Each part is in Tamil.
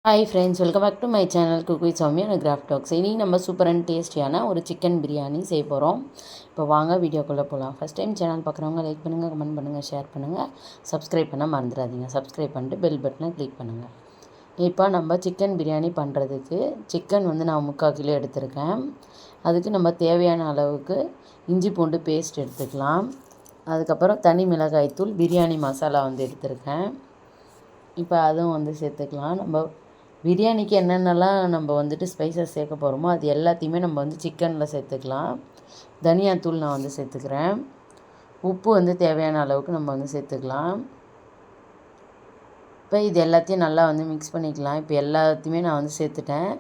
Hi friends, welcome back to my channel cook with Soumya and craft talks. இனி நம்ம சூப்பர் அண்ட் டேஸ்டியான ஒரு சிக்கன் பிரியாணி செய்ய போகிறோம். இப்போ வாங்க வீடியோக்குள்ளே போகலாம். ஃபஸ்ட் டைம் சேனல் பார்க்குறவங்க லைக் பண்ணுங்கள், கமெண்ட் பண்ணுங்கள், ஷேர் பண்ணுங்கள், சப்ஸ்கிரைப் பண்ண மறந்துடாதீங்க. சப்ஸ்கிரைப் பண்ணிட்டு பெல் பட்டனை கிளிக் பண்ணுங்கள். இப்போ நம்ம சிக்கன் பிரியாணி பண்ணுறதுக்கு சிக்கன் நான் 3/4 கிலோ எடுத்திருக்கேன். அதுக்கு நம்ம தேவையான அளவுக்கு இஞ்சி பூண்டு பேஸ்ட் எடுத்துக்கலாம். அதுக்கப்புறம் தனி மிளகாய்த்தூள், பிரியாணி மசாலா எடுத்திருக்கேன். இப்போ அதுவும் சேர்த்துக்கலாம். நம்ம பிரியாணிக்கு என்னென்னலாம் நம்ம ஸ்பைசஸ் சேர்க்க போகிறோமோ அது எல்லாத்தையுமே நம்ம சிக்கனில் சேர்த்துக்கலாம். தனியாத்தூள் நான் சேர்த்துக்கிறேன். உப்பு தேவையான அளவுக்கு நம்ம சேர்த்துக்கலாம். இப்போ இது எல்லாத்தையும் நல்லா மிக்ஸ் பண்ணிக்கலாம். இப்போ எல்லாத்தையுமே நான் சேர்த்துட்டேன்.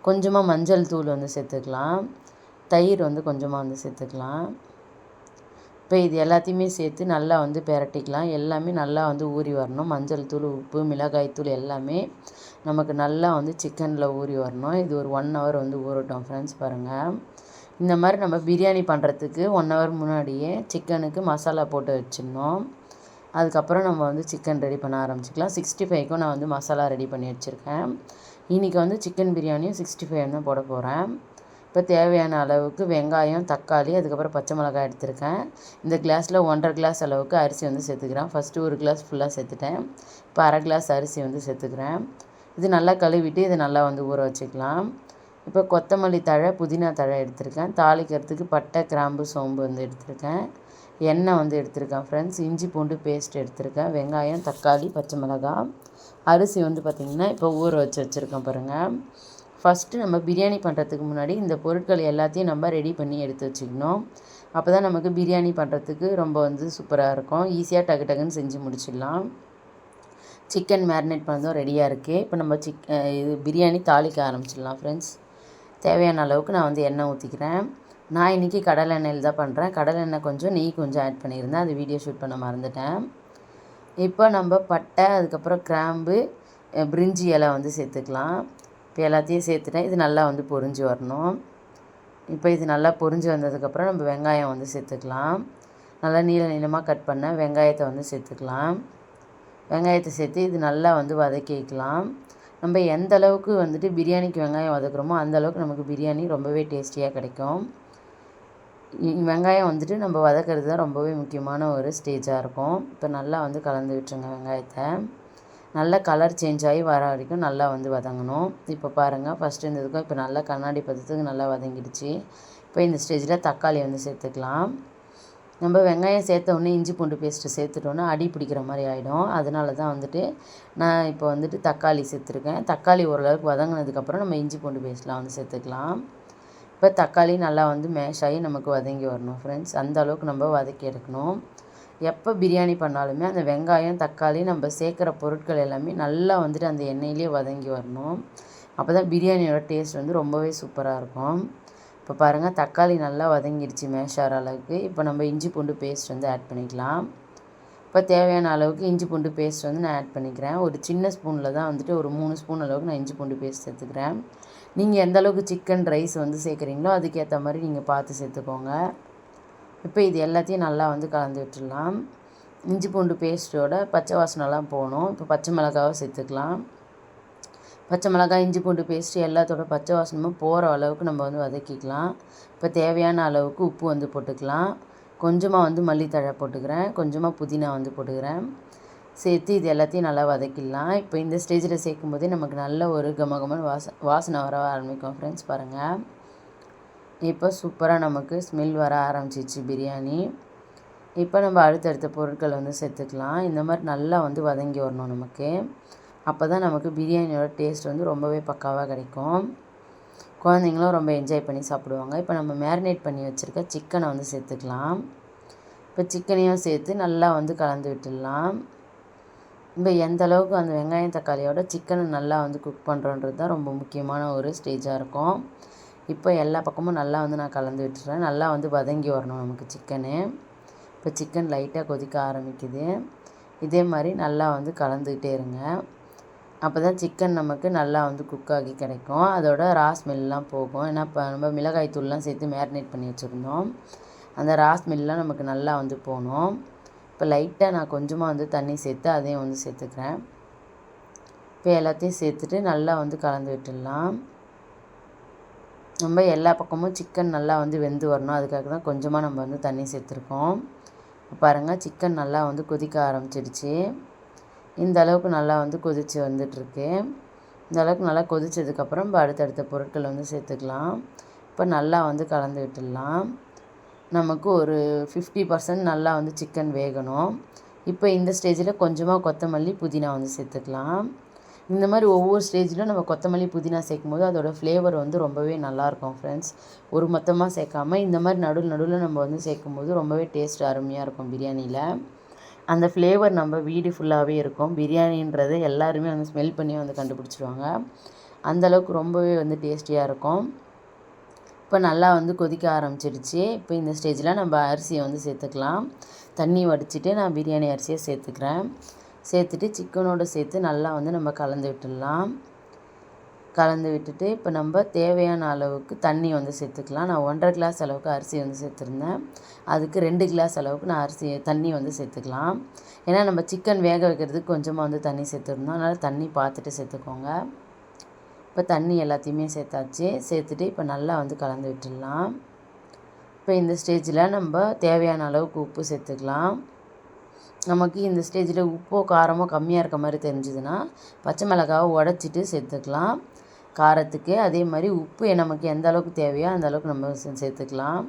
கொஞ்சமாக மஞ்சள் தூள் சேர்த்துக்கலாம். தயிர் கொஞ்சமாக சேர்த்துக்கலாம். இப்போ இது எல்லாத்தையுமே சேர்த்து நல்லா பிரட்டிக்கலாம். எல்லாமே நல்லா ஊறி வரணும். மஞ்சள் தூள், உப்பு, மிளகாய் தூள் எல்லாமே நமக்கு நல்லா சிக்கனில் ஊறி வரணும். இது ஒரு 1 ஹவர் ஊறட்டும் ஃப்ரெண்ட்ஸ். பாருங்கள், இந்த மாதிரி நம்ம பிரியாணி பண்ணுறதுக்கு 1 ஹவர் முன்னாடியே சிக்கனுக்கு மசாலா போட்டு வச்சிடணும். அதுக்கப்புறம் நம்ம சிக்கன் ரெடி பண்ண ஆரம்பிச்சிக்கலாம். 65க்கும் நான் மசாலா ரெடி பண்ணி வச்சுருக்கேன். இன்றைக்கி சிக்கன் பிரியாணியும் 65 தான் போட போகிறேன். இப்போ தேவையான அளவுக்கு வெங்காயம், தக்காளி, அதுக்கப்புறம் பச்சை மிளகாய் எடுத்திருக்கேன். இந்த கிளாஸில் 1.5 கிளாஸ் அளவுக்கு அரிசி சேர்த்துக்கிறேன். ஃபஸ்ட்டு 1 கிளாஸ் ஃபுல்லாக சேர்த்துட்டேன். இப்போ 1/2 கிளாஸ் அரிசி சேர்த்துக்கிறேன். இது நல்லா கழுவிட்டு இதை நல்லா ஊற வச்சுக்கலாம். இப்போ கொத்தமல்லி தழை, புதினா தழை எடுத்திருக்கேன். தாளிக்கிறதுக்கு பட்டை, கிராம்பு, சோம்பு எடுத்திருக்கேன். எண்ணெய் எடுத்திருக்கேன் ஃப்ரெண்ட்ஸ். இஞ்சி பூண்டு பேஸ்ட் எடுத்திருக்கேன். வெங்காயம், தக்காளி, பச்சை மிளகாய், அரிசி பார்த்திங்கன்னா இப்போ ஊற வச்சுருக்கேன் பாருங்கள். ஃபஸ்ட்டு நம்ம பிரியாணி பண்ணுறதுக்கு முன்னாடி இந்த பொருட்கள் எல்லாத்தையும் நம்ம ரெடி பண்ணி எடுத்து வச்சுக்கணும். அப்போ தான் நமக்கு பிரியாணி பண்ணுறதுக்கு ரொம்ப சூப்பராக இருக்கும். ஈஸியாக டக்குன்னு செஞ்சு முடிச்சிடலாம். சிக்கன் மேரினேட் பண்ணதும் ரெடியாக இருக்குது. இப்போ நம்ம இது பிரியாணி தாளிக்க ஆரம்பிச்சிடலாம் ஃப்ரெண்ட்ஸ். தேவையான அளவுக்கு நான் எண்ணெய் ஊற்றிக்கிறேன். நான் இன்றைக்கி கடலை எண்ணெயில் தான் பண்ணுறேன். கடலை எண்ணெய் கொஞ்சம், நெய் கொஞ்சம் ஆட் பண்ணியிருந்தேன். அது வீடியோ ஷூட் பண்ண மறந்துட்டேன். இப்போ நம்ம பட்டை, அதுக்கப்புறம் கிராம்பு, பிரிஞ்சி இலை சேர்த்துக்கலாம். இப்போ எல்லாத்தையும் சேர்த்துட்டேன். இது நல்லா பொரிஞ்சு வரணும். இப்போ இது நல்லா பொரிஞ்சு வந்ததுக்கப்புறம் நம்ம வெங்காயம் சேர்த்துக்கலாம். நல்லா நீளமாக கட் பண்ண வெங்காயத்தை சேர்த்துக்கலாம். வெங்காயத்தை சேர்த்து இது நல்லா வதக்கிக்கலாம். நம்ம எந்த அளவுக்கு பிரியாணிக்கு வெங்காயம் வதக்குறோமோ அந்தளவுக்கு நமக்கு பிரியாணி ரொம்பவே டேஸ்டியாக கிடைக்கும். வெங்காயம் நம்ம வதக்கிறது தான் ரொம்பவே முக்கியமான ஒரு ஸ்டேஜாக இருக்கும். இப்போ நல்லா கலந்து விட்டுருங்க. வெங்காயத்தை நல்லா கலர் சேஞ்ச் ஆகி வர வரைக்கும் நல்லா வதங்கணும். இப்போ பாருங்கள், ஃபஸ்ட்டு இருந்ததுக்கும் இப்போ நல்லா கண்ணாடி பதத்துக்கு நல்லா வதங்கிடுச்சு. இப்போ இந்த ஸ்டேஜில் தக்காளி சேர்த்துக்கலாம். நம்ம வெங்காயம் சேர்த்த உடனே இஞ்சி பூண்டு பேஸ்ட்டு சேர்த்துட்டோன்னா அடி பிடிக்கிற மாதிரி ஆகிடும். அதனால தான் நான் இப்போ தக்காளி சேர்த்துருக்கேன். தக்காளி ஓரளவுக்கு வதங்கினதுக்கப்புறம் நம்ம இஞ்சி பூண்டு பேஸ்ட்லாம் சேர்த்துக்கலாம். இப்போ தக்காளி நல்லா மேஷ் ஆகி நமக்கு வதங்கி வரணும் ஃப்ரெண்ட்ஸ். அந்த அளவுக்கு நம்ம வதக்கி எடுக்கணும். எப்போ பிரியாணி பண்ணாலுமே அந்த வெங்காயம், தக்காளி நம்ம சேர்க்குற பொருட்கள் எல்லாமே நல்லா அந்த எண்ணெயிலே வதங்கி வரணும். அப்போ தான் பிரியாணியோட டேஸ்ட் ரொம்பவே சூப்பராக இருக்கும். இப்போ பாருங்கள், தக்காளி நல்லா வதங்கிடுச்சு மேஷ் ஆகிற அளவுக்கு. இப்போ நம்ம இஞ்சி பூண்டு பேஸ்ட் ஆட் பண்ணிக்கலாம். இப்போ தேவையான அளவுக்கு இஞ்சி பூண்டு பேஸ்ட் நான் ஆட் பண்ணிக்கிறேன். ஒரு சின்ன ஸ்பூனில் தான் ஒரு 3 ஸ்பூன் அளவுக்கு நான் இஞ்சி பூண்டு பேஸ்ட் சேர்த்துக்கிறேன். நீங்கள் எந்த அளவுக்கு சிக்கன் ரைஸ் சேர்க்குறீங்களோ அதுக்கேற்ற மாதிரி நீங்கள் பார்த்து சேர்த்துக்கோங்க. இப்போ இது எல்லாத்தையும் நல்லா கலந்து விட்டுடலாம். இஞ்சி பூண்டு பேஸ்ட்டோட பச்சை வாசனைலாம் போகணும். இப்போ பச்சை மிளகாவை சேர்த்துக்கலாம். பச்சை மிளகாய், இஞ்சி பூண்டு பேஸ்ட்டு எல்லாத்தோட பச்சை வாசனமும் போகிற அளவுக்கு நம்ம வதக்கிக்கலாம். இப்போ தேவையான அளவுக்கு உப்பு போட்டுக்கலாம். கொஞ்சமாக மல்லித்தழை போட்டுக்கிறேன். கொஞ்சமாக புதினா போட்டுக்கிறேன். சேர்த்து இது எல்லாத்தையும் நல்லா வதக்கிடலாம். இப்போ இந்த ஸ்டேஜில் சேர்க்கும்போதே நமக்கு நல்ல ஒரு கமகமன் வாசனை வர ஆரம்பிக்கும் ஃப்ரெண்ட்ஸ். பாருங்கள், இப்போ சூப்பராக நமக்கு ஸ்மெல் வர ஆரம்பிச்சிச்சு பிரியாணி. இப்போ நம்ம அடுத்தடுத்த பொருட்கள் சேர்த்துக்கலாம். இந்த மாதிரி நல்லா வதங்கி வரணும் நமக்கு. அப்போ தான் நமக்கு பிரியாணியோட டேஸ்ட் ரொம்பவே பக்காவாக கிடைக்கும். குழந்தைங்களும் ரொம்ப என்ஜாய் பண்ணி சாப்பிடுவாங்க. இப்போ நம்ம மேரினேட் பண்ணி வச்சுருக்க சிக்கனை சேர்த்துக்கலாம். இப்போ சிக்கனையும் சேர்த்து நல்லா கலந்து விட்டுடலாம். இப்போ எந்த அளவுக்கு அந்த வெங்காயம் தக்காளியோட சிக்கனை நல்லா குக் பண்ணுறோன்றது தான் ரொம்ப முக்கியமான ஒரு ஸ்டேஜாக இருக்கும். இப்போ எல்லா பக்கமும் நல்லா நான் கலந்து விட்டுறேன். நல்லா வதங்கி வரணும் நமக்கு சிக்கனு. இப்போ சிக்கன் லைட்டாக கொதிக்க ஆரம்பிக்குது. இதே மாதிரி நல்லா கலந்துக்கிட்டே இருங்க. அப்போ தான் சிக்கன் நமக்கு நல்லா குக் ஆகி கிடைக்கும். அதோட ரா ஸ்மெல்லாம் போகும். ஏன்னா இப்போ நம்ம மிளகாய் தூள்லாம் சேர்த்து மேரினேட் பண்ணி வச்சுருந்தோம். அந்த ரா ஸ்மெல்லாம் நமக்கு நல்லா போகணும். இப்போ லைட்டாக நான் கொஞ்சமாக தண்ணி சேர்த்து அதையும் சேர்த்துக்கிறேன். இப்போ எல்லாத்தையும் சேர்த்துட்டு நல்லா வந்து கலந்து விட்டுடலாம். நம்ம எல்லா பக்கமும் சிக்கன் நல்லா வந்து வெந்து வரணும், அதுக்காக தான் கொஞ்சமாக நம்ம வந்து தண்ணி சேர்த்துருக்கோம். பாருங்கள், சிக்கன் நல்லா வந்து கொதிக்க ஆரம்பிச்சிடுச்சு. இந்த அளவுக்கு நல்லா வந்து கொதித்து வந்துட்டுருக்கு. இந்த அளவுக்கு நல்லா கொதித்ததுக்கப்புறம் இப்போ அடுத்தடுத்த பொருட்கள் வந்து சேர்த்துக்கலாம். இப்போ நல்லா வந்து கலந்து விட்டுடலாம். நமக்கு ஒரு 50% நல்லா வந்து சிக்கன் வேகணும். இப்போ இந்த ஸ்டேஜில் கொஞ்சமாக கொத்தமல்லி, புதினா வந்து சேர்த்துக்கலாம். இந்த மாதிரி ஒவ்வொரு ஸ்டேஜிலும் நம்ம கொத்தமல்லி, புதினா சேர்க்கும்போது அதோடய ஃப்ளேவர் வந்து ரொம்பவே நல்லாயிருக்கும் ஃப்ரெண்ட்ஸ். ஒரு மொத்தமாக சேர்க்காம இந்த மாதிரி நடுவில் நம்ம வந்து சேர்க்கும்போது ரொம்பவே டேஸ்ட் அருமையாக இருக்கும் பிரியாணியில். அந்த ஃப்ளேவர் நம்ம வீடு ஃபுல்லாகவே இருக்கும். பிரியாணின்றது எல்லாருமே வந்து ஸ்மெல் பண்ணி வந்து கண்டுபிடிச்சிருவாங்க. அந்தளவுக்கு ரொம்பவே வந்து டேஸ்டியாக இருக்கும். இப்போ நல்லா வந்து கொதிக்க ஆரம்பிச்சிடுச்சு. இப்போ இந்த ஸ்டேஜில் நம்ம அரிசியை வந்து சேர்த்துக்கலாம். தண்ணி வடிச்சிட்டு நான் பிரியாணி அரிசியை சேர்த்துக்கிறேன். சேர்த்துட்டு சிக்கனோடு சேர்த்து நல்லா வந்து நம்ம கலந்து விட்டுடலாம். கலந்து விட்டுட்டு இப்போ நம்ம தேவையான அளவுக்கு தண்ணி வந்து சேர்த்துக்கலாம். நான் 1.5 கிளாஸ் அளவுக்கு அரிசி வந்து சேர்த்துருந்தேன். அதுக்கு 2 கிளாஸ் அளவுக்கு நான் தண்ணி வந்து சேர்த்துக்கலாம். ஏன்னா நம்ம சிக்கன் வேக வைக்கிறதுக்கு கொஞ்சமாக வந்து தண்ணி சேர்த்துருந்தோம். அதனால் தண்ணி பார்த்துட்டு சேர்த்துக்கோங்க. இப்போ தண்ணி எல்லாத்தையுமே சேர்த்தாச்சு. சேர்த்துட்டு இப்போ நல்லா வந்து கலந்து விட்டுடலாம். இப்போ இந்த ஸ்டேஜில் நம்ம தேவையான அளவுக்கு உப்பு சேர்த்துக்கலாம். நமக்கு இந்த ஸ்டேஜில் உப்போ காரமோ கம்மியாக இருக்க மாதிரி தெரிஞ்சுதுன்னா பச்சை மிளகாவை உடச்சிட்டு சேர்த்துக்கலாம் காரத்துக்கு. அதே மாதிரி உப்பு நமக்கு எந்த அளவுக்கு தேவையோ அந்த அளவுக்கு நம்ம சேர்த்துக்கலாம்.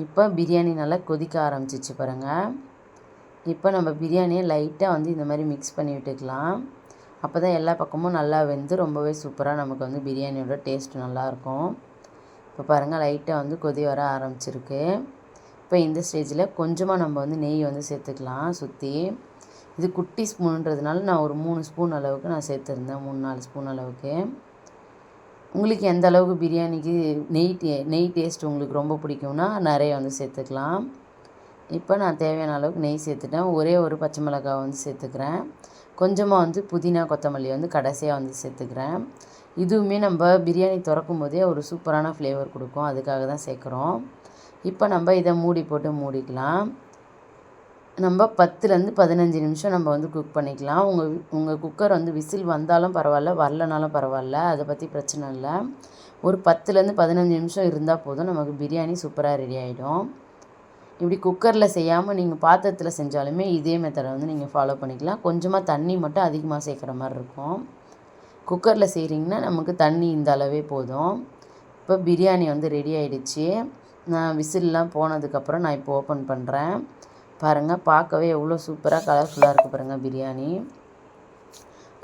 இப்போ பிரியாணி நல்லா கொதிக்க ஆரம்பிச்சிச்சு பாருங்கள். இப்போ நம்ம பிரியாணியை லைட்டாக வந்து இந்த மாதிரி மிக்ஸ் பண்ணி விட்டுக்கலாம். அப்போ தான் எல்லா பக்கமும் நல்லா வெந்து ரொம்பவே சூப்பராக நமக்கு வந்து பிரியாணியோட டேஸ்ட் நல்லாயிருக்கும். இப்போ பாருங்கள், லைட்டாக வந்து கொதி வர ஆரம்பிச்சிருக்கு. இப்போ இந்த ஸ்டேஜில் கொஞ்சமாக நம்ம வந்து நெய் வந்து சேர்த்துக்கலாம் சுற்றி. இது குட்டி ஸ்பூனுன்றதுனால நான் ஒரு 3 ஸ்பூன் அளவுக்கு நான் சேர்த்துருந்தேன். 3-4 ஸ்பூன் அளவுக்கு. உங்களுக்கு எந்த அளவுக்கு பிரியாணிக்கு நெய் டேஸ்ட் உங்களுக்கு ரொம்ப பிடிக்கும்னா நிறைய வந்து சேர்த்துக்கலாம். இப்போ நான் தேவையான அளவுக்கு நெய் சேர்த்துட்டேன். ஒரே ஒரு பச்சை மிளகாய் வந்து சேர்த்துக்கிறேன். கொஞ்சமாக வந்து புதினா, கொத்தமல்லி வந்து கடைசியாக வந்து சேர்த்துக்கிறேன். இதுவுமே நம்ம பிரியாணி திறக்கும் போதே ஒரு சூப்பரான ஃப்ளேவர் கொடுக்கும், அதுக்காக தான் சேர்க்குறோம். இப்போ நம்ம இதை மூடி போட்டு மூடிக்கலாம். நம்ம 10லேருந்து 15 நிமிஷம் நம்ம வந்து குக் பண்ணிக்கலாம். உங்கள் குக்கர் வந்து விசில் வந்தாலும் பரவாயில்ல, வரலனாலும் பரவாயில்ல, அதை பற்றி பிரச்சனை இல்லை. ஒரு 10லேருந்து 15 நிமிஷம் இருந்தால் போதும், நமக்கு பிரியாணி சூப்பராக ரெடி ஆகிடும். இப்படி குக்கரில் செய்யாமல் நீங்கள் பாத்திரத்தில் செஞ்சாலுமே இதே மெத்தடை வந்து நீங்கள் ஃபாலோ பண்ணிக்கலாம். கொஞ்சமாக தண்ணி மட்டும் அதிகமாக சேர்க்குற மாதிரி இருக்கும். குக்கரில் செய்கிறீங்கன்னா நமக்கு தண்ணி இந்த அளவே போதும். இப்போ பிரியாணி வந்து ரெடி ஆகிடுச்சு. நான் விசில்லாம் போனதுக்கப்புறம் நான் இப்போ ஓப்பன் பண்ணுறேன். பாருங்கள், பார்க்கவே எவ்வளோ சூப்பராக கலர்ஃபுல்லாக இருக்குது பாருங்கள் பிரியாணி.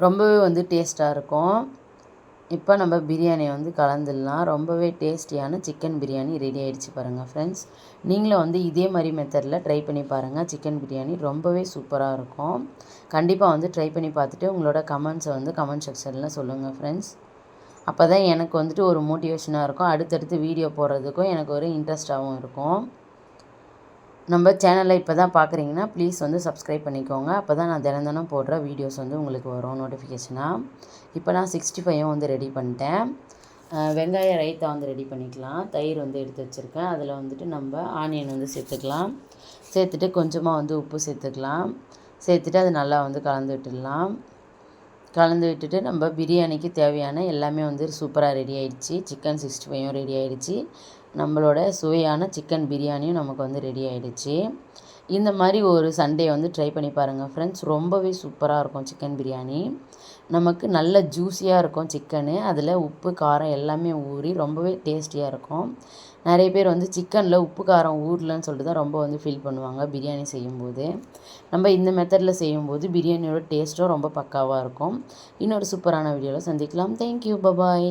ரொம்பவே வந்து டேஸ்ட்டாக இருக்கும். இப்போ நம்ம பிரியாணியை வந்து கலந்துடலாம். ரொம்பவே டேஸ்டியான சிக்கன் பிரியாணி ரெடி ஆகிடுச்சு பாருங்கள் ஃப்ரெண்ட்ஸ். நீங்களும் வந்து இதே மாதிரி மெத்தடில் ட்ரை பண்ணி பாருங்கள். சிக்கன் பிரியாணி ரொம்பவே சூப்பராக இருக்கும். கண்டிப்பாக வந்து ட்ரை பண்ணி பார்த்துட்டு உங்களோட கமெண்ட்ஸை வந்து கமெண்ட் செக்ஷனில் சொல்லுங்கள் ஃப்ரெண்ட்ஸ். அப்போ தான் எனக்கு வந்துட்டு ஒரு மோட்டிவேஷனாக இருக்கும். அடுத்தடுத்து வீடியோ போடுறதுக்கும் எனக்கு ஒரு இன்ட்ரெஸ்ட்டாகவும் இருக்கும். நம்ம சேனலை இப்போ தான் பார்க்குறீங்கன்னா ப்ளீஸ் வந்து சப்ஸ்கிரைப் பண்ணிக்கோங்க. அப்போ தான் நான் தினம் போடுற வீடியோஸ் வந்து உங்களுக்கு வரும் நோட்டிஃபிகேஷனாக. இப்போ நான் 65 வந்து ரெடி பண்ணிட்டேன். வெங்காய ரைத்தா வந்து ரெடி பண்ணிக்கலாம். தயிர் வந்து எடுத்து வச்சுருக்கேன். அதில் வந்துட்டு நம்ம ஆனியன் வந்து சேர்த்துக்கலாம். சேர்த்துட்டு கொஞ்சமாக வந்து உப்பு சேர்த்துக்கலாம். சேர்த்துட்டு அது நல்லா வந்து கலந்து விட்டுடலாம். கலந்து விட்டுட்டு நம்ம பிரியாணிக்கு தேவையான எல்லாமே வந்து சூப்பராக ரெடி ஆகிடுச்சு. சிக்கன் 65 ரெடி ஆகிடுச்சு. நம்மளோட சுவையான சிக்கன் பிரியாணியும் நமக்கு வந்து ரெடி ஆகிடுச்சு. இந்த மாதிரி ஒரு சண்டே வந்து ட்ரை பண்ணி பாருங்கள் ஃப்ரெண்ட்ஸ். ரொம்பவே சூப்பராக இருக்கும் சிக்கன் பிரியாணி. நமக்கு நல்ல ஜூஸியாக இருக்கும் சிக்கனு. அதில் உப்பு, காரம் எல்லாமே ஊறி ரொம்பவே டேஸ்டியாக இருக்கும். நிறைய பேர் வந்து சிக்கனில் உப்பு, காரம் ஊறலன்னு சொல்லிட்டு தான் ரொம்ப வந்து ஃபீல் பண்ணுவாங்க பிரியாணி செய்யும்போது. நம்ம இந்த மெத்தடில் செய்யும்போது பிரியாணியோட டேஸ்ட்டும் ரொம்ப பக்காவாக இருக்கும். இன்னொரு சூப்பரான வீடியோவில் சந்திக்கலாம். Thank you, bye bye.